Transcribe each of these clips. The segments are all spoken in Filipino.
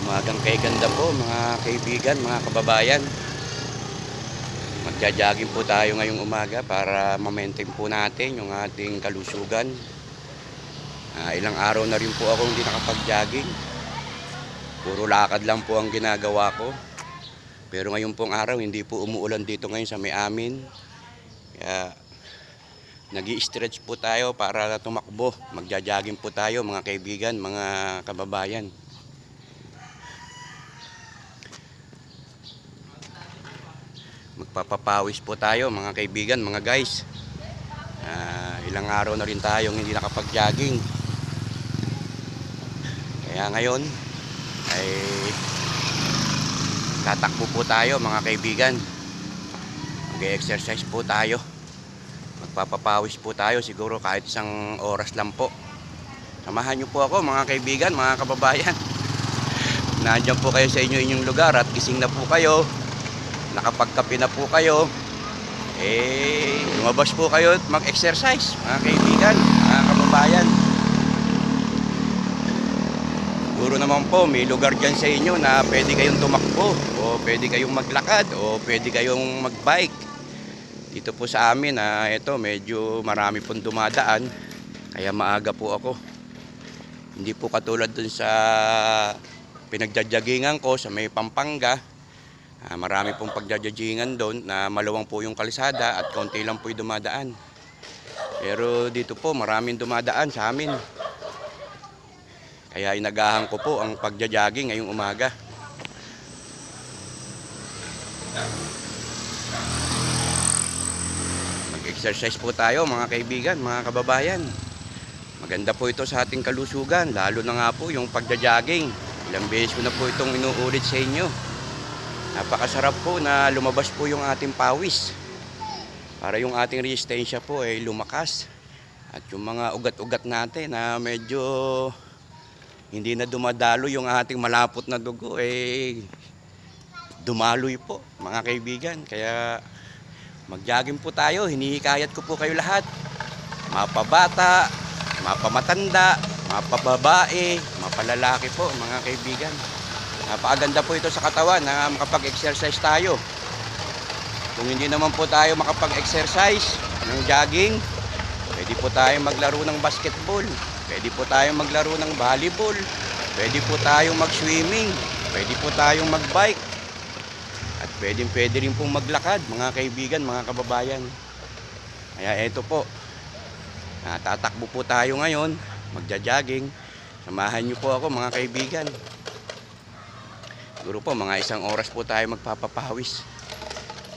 Umagang kay ganda po mga kaibigan, mga kababayan. Magja-jogging po tayo ngayong umaga para ma-maintain po natin yung ating kalusugan. Ilang araw na rin po ako hindi nakapag-jogging. Puro lakad lang po ang ginagawa ko. Pero ngayon pong araw hindi po umuulan dito ngayon sa may amin. Kaya nag-i-stretch po tayo para tumakbo. Magja-jogging po tayo mga kaibigan, mga kababayan. Magpapapawis po tayo mga kaibigan, mga guys. Ilang araw na rin tayong hindi nakapag-jogging. Kaya ngayon ay tatakbo po tayo mga kaibigan. Mag-exercise po tayo. Magpapapawis po tayo siguro kahit isang oras lang po. Samahan niyo po ako mga kaibigan, mga kababayan. Nandiyan po kayo sa inyong lugar at gising na po kayo. Nakapagkape na po kayo, lumabas po kayo at mag-exercise mga kaibigan, mga kababayan. Siguro naman po may lugar dyan sa inyo na pwede kayong tumakbo o pwede kayong maglakad o pwede kayong magbike. Dito po sa amin ito medyo marami pong dumadaan kaya maaga po ako. Hindi po katulad dun sa pinagjajagingan ko sa may Pampanga. Marami pong pagjajagingan doon na malawang po yung kalsada at konti lang po yung dumadaan. Pero dito po maraming dumadaan sa amin. Kaya inagahan ko po ang pagjajogging ngayong umaga. Mag-exercise po tayo mga kaibigan, mga kababayan. Maganda po ito sa ating kalusugan, lalo na nga po yung pagjajogging. Ilang beses ko na po itong inuulit sa inyo. Napakasarap po na lumabas po yung ating pawis para yung ating resistensya po ay lumakas at yung mga ugat-ugat natin na medyo hindi na dumadalo yung ating malapot na dugo dumaloy po mga kaibigan. Kaya mag-jogging po tayo, hinihikayat ko po kayo lahat, mapabata, mapamatanda, mapababae, mapalalaki po mga kaibigan. Napakaganda po ito sa katawan na makapag-exercise tayo. Kung hindi naman po tayo makapag-exercise ng jogging, pwede po tayo maglaro ng basketball, pwede po tayo maglaro ng volleyball, pwede po tayong mag-swimming, pwede po tayong mag-bike, at pwede rin pong maglakad mga kaibigan, mga kababayan. Kaya ito po, tatakbo po tayo ngayon, magja-jogging. Samahan niyo po ako mga kaibigan. Siguro po mga isang oras po tayo magpapapawis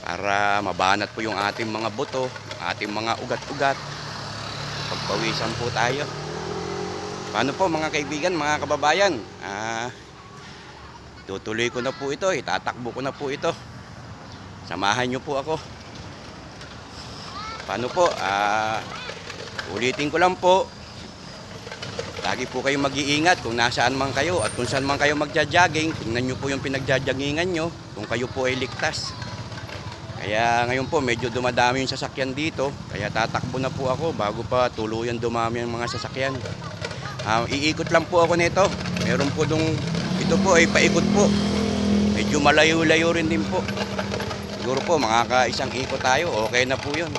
para mabanat po yung ating mga buto, ating mga ugat-ugat. Pagpawisan po tayo. Paano po mga kaibigan, mga kababayan? Tutuloy ko na po ito, itatakbo ko na po ito. Samahan nyo po ako. Paano po? Ulitin ko lang po. Lagi po kayong mag-iingat kung nasaan man kayo at kung saan man kayo magja-jogging. Tingnan nyo po yung pinagja-joggingan nyo kung kayo po ay ligtas. Kaya ngayon po medyo dumadami yung sasakyan dito. Kaya tatakbo na po ako bago pa tuluyan dumami yung mga sasakyan. Iikot lang po ako nito. Meron po ito po ay paikot po. Medyo malayo-layo rin din po. Siguro po makakaisang ikot tayo. Okay na po yun.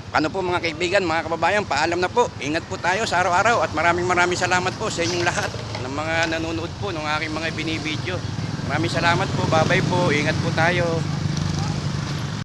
Ano po mga kaibigan, mga kababayan, paalam na po. Ingat po tayo sa araw-araw at maraming salamat po sa inyong lahat ng mga nanonood po ng aking mga binibideo. Maraming salamat po. Bye-bye po. Ingat po tayo.